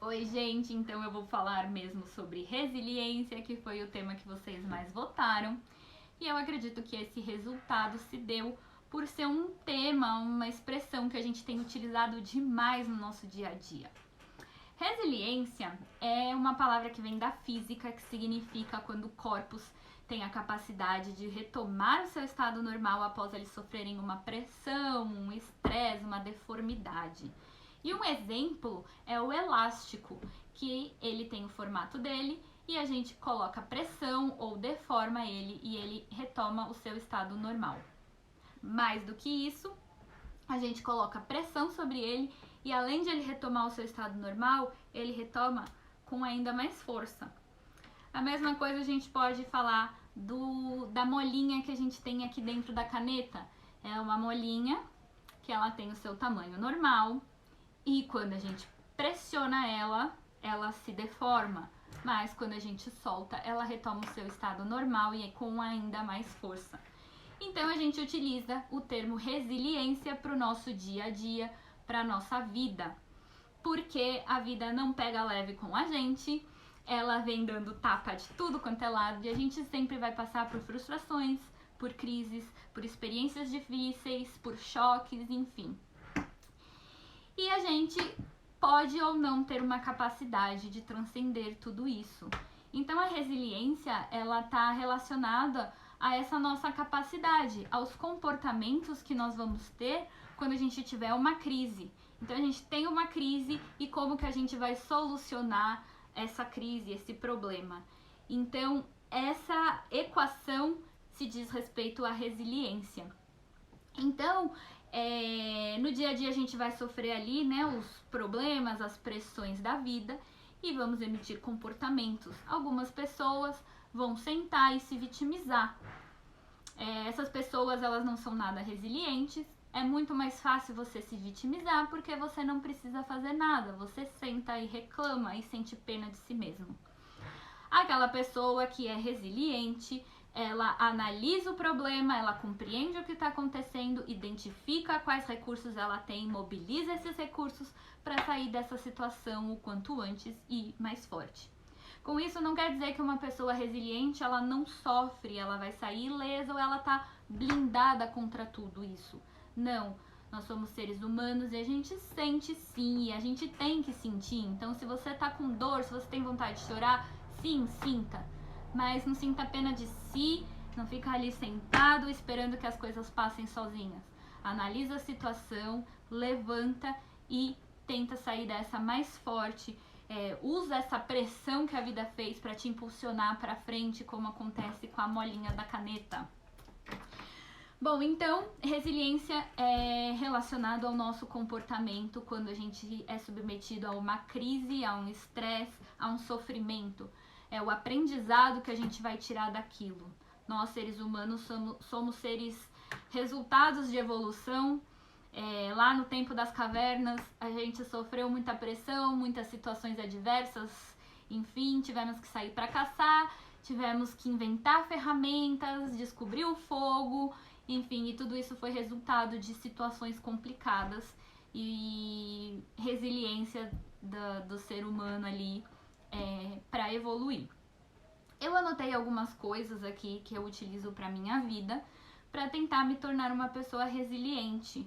Oi, gente, então eu vou falar mesmo sobre resiliência, que foi o tema que vocês mais votaram. E eu acredito que esse resultado se deu por ser um tema, uma expressão que a gente tem utilizado demais no nosso dia a dia. Resiliência é uma palavra que vem da física, que significa quando corpos têm a capacidade de retomar o seu estado normal após eles sofrerem uma pressão, um estresse, uma deformidade. E um exemplo é o elástico, que ele tem o formato dele e a gente coloca pressão ou deforma ele e ele retoma o seu estado normal. Mais do que isso, a gente coloca pressão sobre ele e além de ele retomar o seu estado normal, ele retoma com ainda mais força. A mesma coisa a gente pode falar da molinha que a gente tem aqui dentro da caneta. É uma molinha que ela tem o seu tamanho normal e quando a gente pressiona ela, ela se deforma. Mas quando a gente solta, ela retoma o seu estado normal e com ainda mais força. Então a gente utiliza o termo resiliência para o nosso dia a dia, para a nossa vida. Porque a vida não pega leve com a gente, ela vem dando tapa de tudo quanto é lado e a gente sempre vai passar por frustrações, por crises, por experiências difíceis, por choques, enfim. E a gente pode ou não ter uma capacidade de transcender tudo isso. Então a resiliência, ela está relacionada a essa nossa capacidade, aos comportamentos que nós vamos ter quando a gente tiver uma crise. Então a gente tem uma crise e como que a gente vai solucionar essa crise, esse problema. Então essa equação se diz respeito à resiliência. Então, no dia a dia a gente vai sofrer ali, né, os problemas, as pressões da vida e vamos emitir comportamentos. Algumas pessoas vão sentar e se vitimizar. Essas pessoas, elas não são nada resilientes. É muito mais fácil você se vitimizar porque você não precisa fazer nada. Você senta e reclama e sente pena de si mesmo. Aquela pessoa que é resiliente, ela analisa o problema, ela compreende o que está acontecendo, identifica quais recursos ela tem, mobiliza esses recursos para sair dessa situação o quanto antes e mais forte. Com isso não quer dizer que uma pessoa resiliente ela não sofre, ela vai sair ilesa ou ela está blindada contra tudo isso. Não, nós somos seres humanos e a gente sente sim, e a gente tem que sentir. Então se você está com dor, se você tem vontade de chorar, sim, sinta. Mas não sinta pena de si, não fica ali sentado esperando que as coisas passem sozinhas. Analisa a situação, levanta e tenta sair dessa mais forte. Usa essa pressão que a vida fez para te impulsionar para frente, como acontece com a molinha da caneta. Bom, então, resiliência é relacionado ao nosso comportamento quando a gente é submetido a uma crise, a um estresse, a um sofrimento. É o aprendizado que a gente vai tirar daquilo. Nós, seres humanos, somos seres resultados de evolução. Lá no tempo das cavernas, a gente sofreu muita pressão, muitas situações adversas. Enfim, tivemos que sair para caçar, tivemos que inventar ferramentas, descobrir o fogo. Enfim, e tudo isso foi resultado de situações complicadas e resiliência do ser humano ali para evoluir. Eu anotei algumas coisas aqui que eu utilizo para minha vida para tentar me tornar uma pessoa resiliente.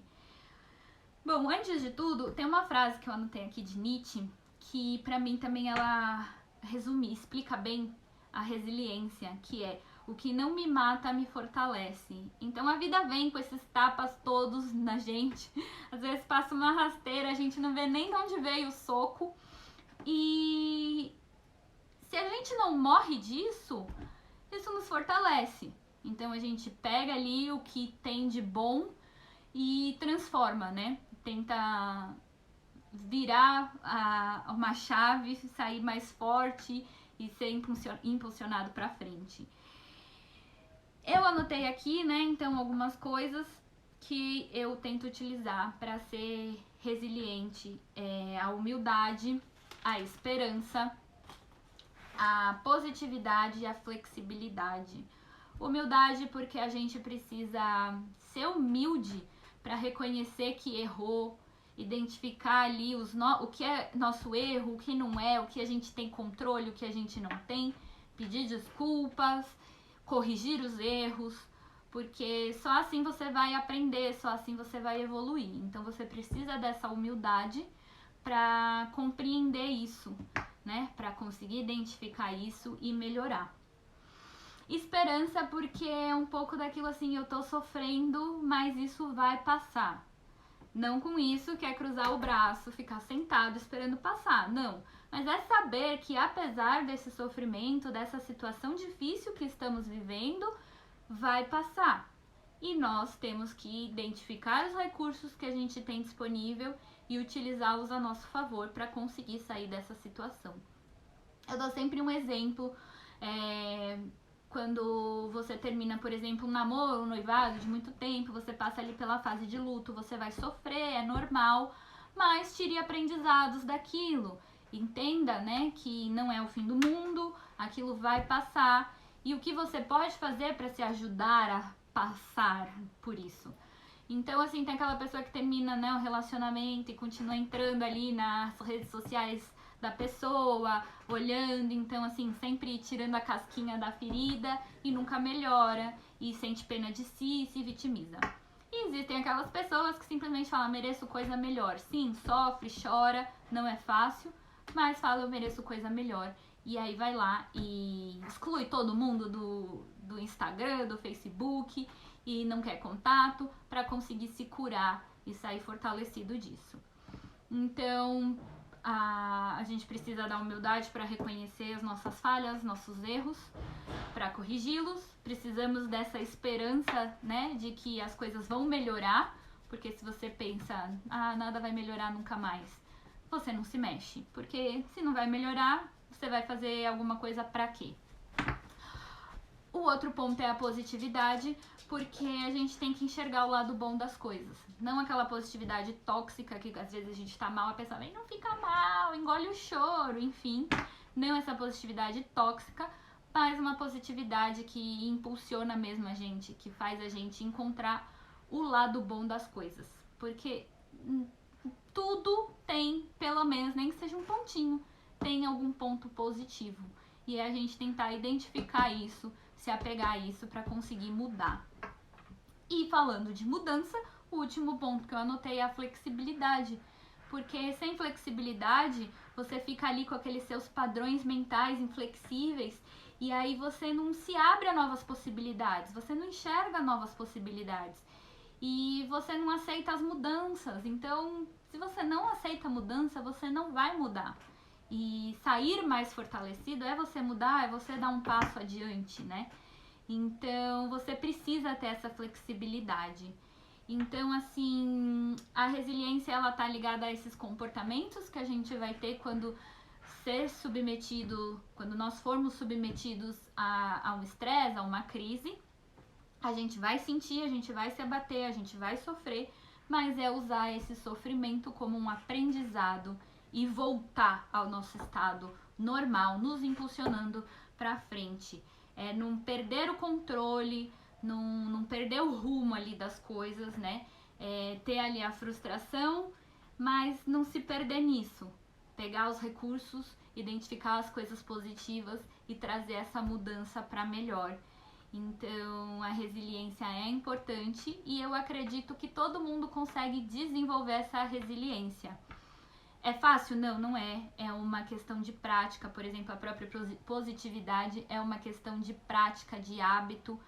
Bom, antes de tudo, tem uma frase que eu anotei aqui de Nietzsche que para mim também ela explica bem a resiliência, que é: o que não me mata me fortalece. Então a vida vem com esses tapas todos na gente. Às vezes passa uma rasteira, a gente não vê nem de onde veio o soco. E se a gente não morre disso, isso nos fortalece. Então a gente pega ali o que tem de bom e transforma, né? Tenta virar uma chave, sair mais forte e ser impulsionado para frente. Eu anotei aqui, né, então algumas coisas que eu tento utilizar para ser resiliente. A humildade, a esperança, a positividade e a flexibilidade. Humildade porque a gente precisa ser humilde para reconhecer que errou, identificar ali o que é nosso erro, o que não é, o que a gente tem controle, o que a gente não tem, pedir desculpas, corrigir os erros, porque só assim você vai aprender, só assim você vai evoluir. Então você precisa dessa humildade para compreender isso, né? Para conseguir identificar isso e melhorar. Esperança, porque é um pouco daquilo assim, eu tô sofrendo, mas isso vai passar. Não com isso que é cruzar o braço, ficar sentado esperando passar, não. Mas é saber que apesar desse sofrimento, dessa situação difícil que estamos vivendo, vai passar. E nós temos que identificar os recursos que a gente tem disponível e utilizá-los a nosso favor para conseguir sair dessa situação. Eu dou sempre um exemplo, quando você termina, por exemplo, um namoro, um noivado de muito tempo, você passa ali pela fase de luto, você vai sofrer, é normal, mas tire aprendizados daquilo. Entenda, né, que não é o fim do mundo, aquilo vai passar. E o que você pode fazer para se ajudar a passar por isso? Então, assim, tem aquela pessoa que termina, né, o relacionamento e continua entrando ali nas redes sociais da pessoa, olhando, então assim, sempre tirando a casquinha da ferida e nunca melhora e sente pena de si e se vitimiza. E existem aquelas pessoas que simplesmente falam, mereço coisa melhor. Sim, sofre, chora, não é fácil, mas fala, eu mereço coisa melhor. E aí vai lá e exclui todo mundo do Instagram, do Facebook e não quer contato para conseguir se curar e sair fortalecido disso. Então, a gente precisa da humildade para reconhecer as nossas falhas, nossos erros, para corrigi-los. Precisamos dessa esperança, né, de que as coisas vão melhorar, porque se você pensa, nada vai melhorar nunca mais, você não se mexe, porque se não vai melhorar, você vai fazer alguma coisa para quê? O outro ponto é a positividade, porque a gente tem que enxergar o lado bom das coisas. Não aquela positividade tóxica que às vezes a gente tá mal, a pessoa vem, não fica mal, engole o choro, enfim. Não essa positividade tóxica, mas uma positividade que impulsiona mesmo a gente, que faz a gente encontrar o lado bom das coisas. Porque tudo tem, pelo menos, nem que seja um pontinho, tem algum ponto positivo. E é a gente tentar identificar isso, se apegar a isso para conseguir mudar. E falando de mudança, o último ponto que eu anotei é a flexibilidade. Porque sem flexibilidade, você fica ali com aqueles seus padrões mentais inflexíveis e aí você não se abre a novas possibilidades, você não enxerga novas possibilidades e você não aceita as mudanças. Então, se você não aceita a mudança, você não vai mudar. E sair mais fortalecido é você mudar, é você dar um passo adiante, né? Então, você precisa ter essa flexibilidade. Então, assim, a resiliência, ela tá ligada a esses comportamentos que a gente vai ter quando quando nós formos submetidos a um estresse, a uma crise. A gente vai sentir, a gente vai se abater, a gente vai sofrer, mas é usar esse sofrimento como um aprendizado e voltar ao nosso estado normal, nos impulsionando para frente. Não perder o controle, não perder o rumo ali das coisas, né? Ter ali a frustração, mas não se perder nisso. Pegar os recursos, identificar as coisas positivas e trazer essa mudança para melhor. Então, a resiliência é importante e eu acredito que todo mundo consegue desenvolver essa resiliência. É fácil? Não, não é. É uma questão de prática. Por exemplo, a própria positividade é uma questão de prática, de hábito.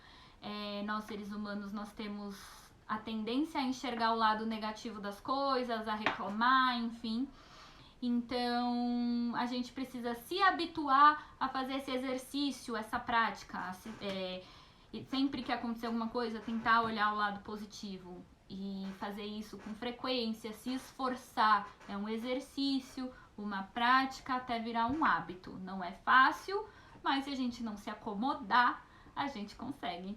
Nós, seres humanos, nós temos a tendência a enxergar o lado negativo das coisas, a reclamar, enfim. Então, a gente precisa se habituar a fazer esse exercício, essa prática. E sempre que acontecer alguma coisa, tentar olhar o lado positivo. E fazer isso com frequência, se esforçar. É um exercício, uma prática até virar um hábito. Não é fácil, mas se a gente não se acomodar, a gente consegue.